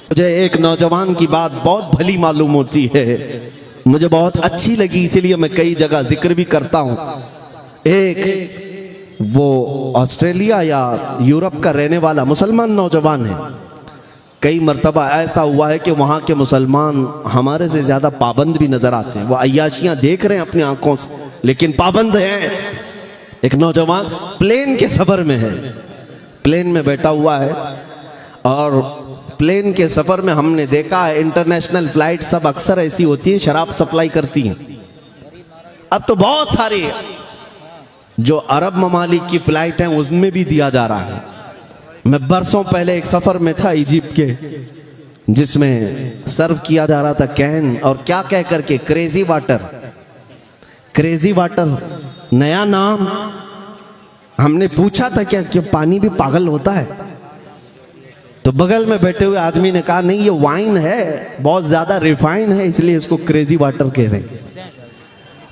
मुझे एक नौजवान की बात बहुत भली मालूम होती है, मुझे बहुत अच्छी लगी, इसीलिए मैं कई जगह जिक्र भी करता हूँ। एक वो ऑस्ट्रेलिया या यूरोप का रहने वाला मुसलमान नौजवान है। कई मर्तबा ऐसा हुआ है कि वहाँ के मुसलमान हमारे से ज़्यादा पाबंद भी नज़र आते हैं। वो अय्याशियाँ देख रहे हैं अपनी आंखों से, लेकिन पाबंद हैं। एक नौजवान प्लेन के सफ़र में है, प्लेन में बैठा हुआ है और प्लेन के सफ़र में हमने देखा है इंटरनेशनल फ्लाइट सब अक्सर ऐसी होती हैं, शराब सप्लाई करती हैं। अब तो बहुत सारी जो अरब ममालिक की फ़्लाइट हैं उसमें भी दिया जा रहा है। मैं बरसों पहले एक सफ़र में था इजिप्ट के, जिसमें सर्व किया जा रहा था कैन और क्या कह करके क्रेजी वाटर। क्रेजी वाटर नया नाम। हमने पूछा था क्या पानी भी पागल होता है? तो बगल में बैठे हुए आदमी ने कहा नहीं, ये वाइन है, बहुत ज़्यादा रिफाइन है, इसलिए इसको क्रेजी वाटर कह रहे हैं।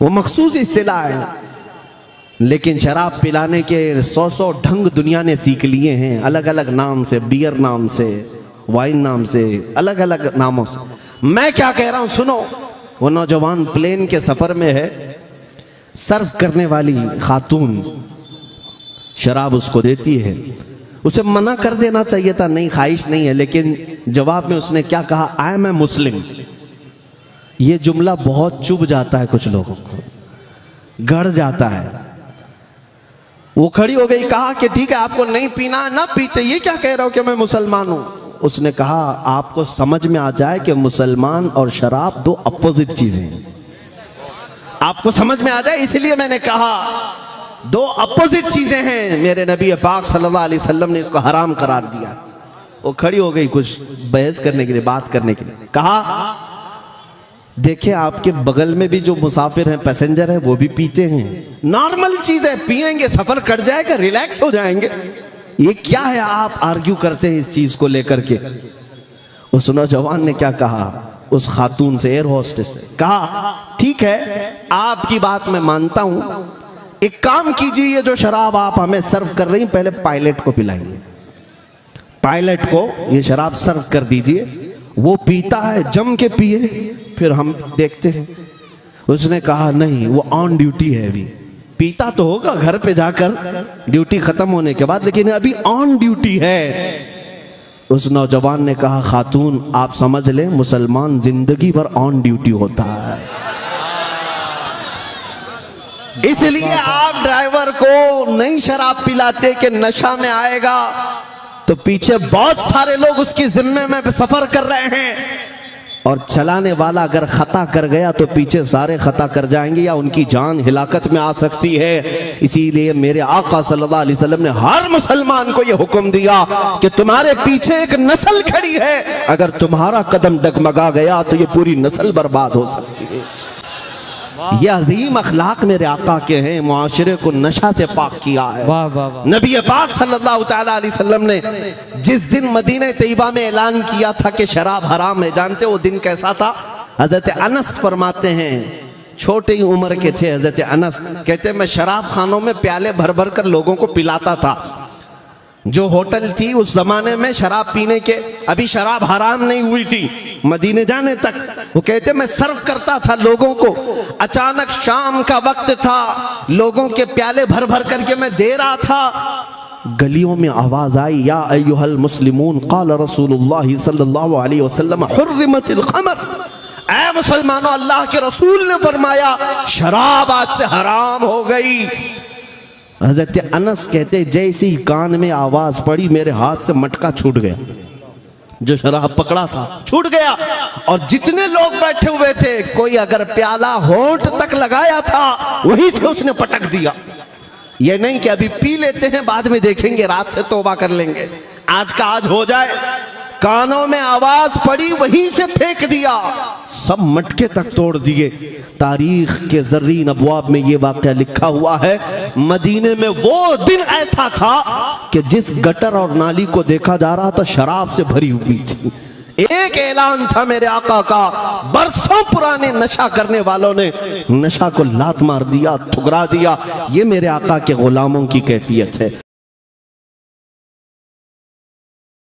वो मखसूस इस्तिलाह है, लेकिन शराब पिलाने के 100 ढंग दुनिया ने सीख लिए हैं, अलग अलग नाम से, बियर नाम से, वाइन नाम से, अलग अलग नामों से। मैं क्या कह रहा हूं सुनो। वो नौजवान प्लेन के सफ़र में है, सर्व करने वाली खातून शराब उसको देती है। उसे मना कर देना चाहिए था, नहीं ख्वाहिश नहीं है, लेकिन जवाब में उसने क्या कहा, आई एम ए मुस्लिम। ये जुमला बहुत चुभ जाता है, कुछ लोगों को गड़ जाता है। वो खड़ी हो गई, कहा कि ठीक है आपको नहीं पीना ना पीते, ये क्या कह रहे हो कि मैं मुसलमान हूं। उसने कहा आपको समझ में आ जाए कि मुसलमान और शराब दो अपोजिट चीजें हैं, आपको समझ में आ जाए, इसलिए मैंने कहा दो अपोजिट चीजें हैं। मेरे नबी पाक सल्लल्लाहु अलैहि वसल्लम ने इसको हराम करार दिया। वो खड़ी हो गई कुछ बहस करने के लिए, बात करने के लिए। कहा देखिए आपके बगल में भी जो मुसाफिर हैं, पैसेंजर हैं, वो भी पीते हैं, नॉर्मल चीज है, पिएंगे सफर कट जाएगा, रिलैक्स हो जाएंगे, ये क्या है आप आर्ग्यू करते हैं इस चीज को लेकर के। उस नौजवान ने क्या कहा, उस खातून से, एयर होस्टेस से कहा ठीक है आपकी बात मैं मानता हूं, एक काम कीजिए, ये जो शराब आप हमें सर्व कर रही हैं, पहले पायलट को पिलाइए, पायलट को ये शराब सर्व कर दीजिए, वो पीता है जम के पिए, फिर हम देखते हैं। उसने कहा नहीं, वो ऑन ड्यूटी है, अभी पीता तो होगा घर पे जाकर ड्यूटी खत्म होने के बाद, लेकिन अभी ऑन ड्यूटी है। उस नौजवान ने कहा खातून आप समझ लें, मुसलमान जिंदगी भर ऑन ड्यूटी होता है, इसलिए आप ड्राइवर को नहीं शराब पिलाते कि नशा में आएगा तो पीछे बहुत सारे लोग उसकी जिम्मे में सफर कर रहे हैं, और चलाने वाला अगर खता कर गया तो पीछे सारे खता कर जाएंगे या उनकी जान हिलाकत में आ सकती है। इसीलिए मेरे आका सल्लल्लाहु अलैहि वसल्लम ने हर मुसलमान को यह हुक्म दिया कि तुम्हारे पीछे एक नस्ल खड़ी है, अगर तुम्हारा कदम डगमगा गया तो ये पूरी नस्ल बर्बाद हो सकती है। ये अजीम अखलाक मेरे आका के हैं, मुआशरे को नशा से पाक किया है। नबी पाक सल्लल्लाहु तआला अलैहि वसल्लम ने जिस दिन मदीना तैयबा में ऐलान किया था कि शराब हराम है, जानते वो दिन कैसा था? हजरत अनस फरमाते हैं, छोटे ही उम्र के थे हजरत अनस, कहते मैं शराब खानों में प्याले भर भर कर लोगों को पिलाता था। जो होटल थी उस जमाने में शराब पीने के, अभी शराब हराम नहीं हुई थी मदीने जाने तक, वो कहते मैं सर्व करता था लोगों को। अचानक शाम का वक्त था, लोगों के प्याले भर भर करके मैं दे रहा था, गलियों में आवाज आई, या अय्युहल मुस्लिमून क़ाल रसूलुल्लाह सल्लल्लाहु अलैहि वसल्लम हुर्रिमतिल ख़मर, ऐ मुसलमानों अल्लाह के रसूल ने फरमाया शराब आज से हराम हो गई। हज़रत अनस कहते जैसे ही कान में आवाज पड़ी मेरे हाथ से मटका छूट गया, जो शराब पकड़ा था छूट गया, और जितने लोग बैठे हुए थे कोई अगर प्याला होंठ तक लगाया था वहीं से उसने पटक दिया। ये नहीं कि अभी पी लेते हैं बाद में देखेंगे, रात से तौबा कर लेंगे, आज का आज हो जाए। कानों में आवाज पड़ी वहीं से फेंक दिया, सब मटके तक तोड़ दिए। तारीख के ज़र्रीन अबवाब में ये वाक़या लिखा हुआ है, मदीने में वो दिन ऐसा था कि जिस गटर और नाली को देखा जा रहा था शराब से भरी हुई थी। एक ऐलान था मेरे आका का, बरसों पुराने नशा करने वालों ने नशा को लात मार दिया, ठुकरा दिया। ये मेरे आका के गुलामों की कैफियत है।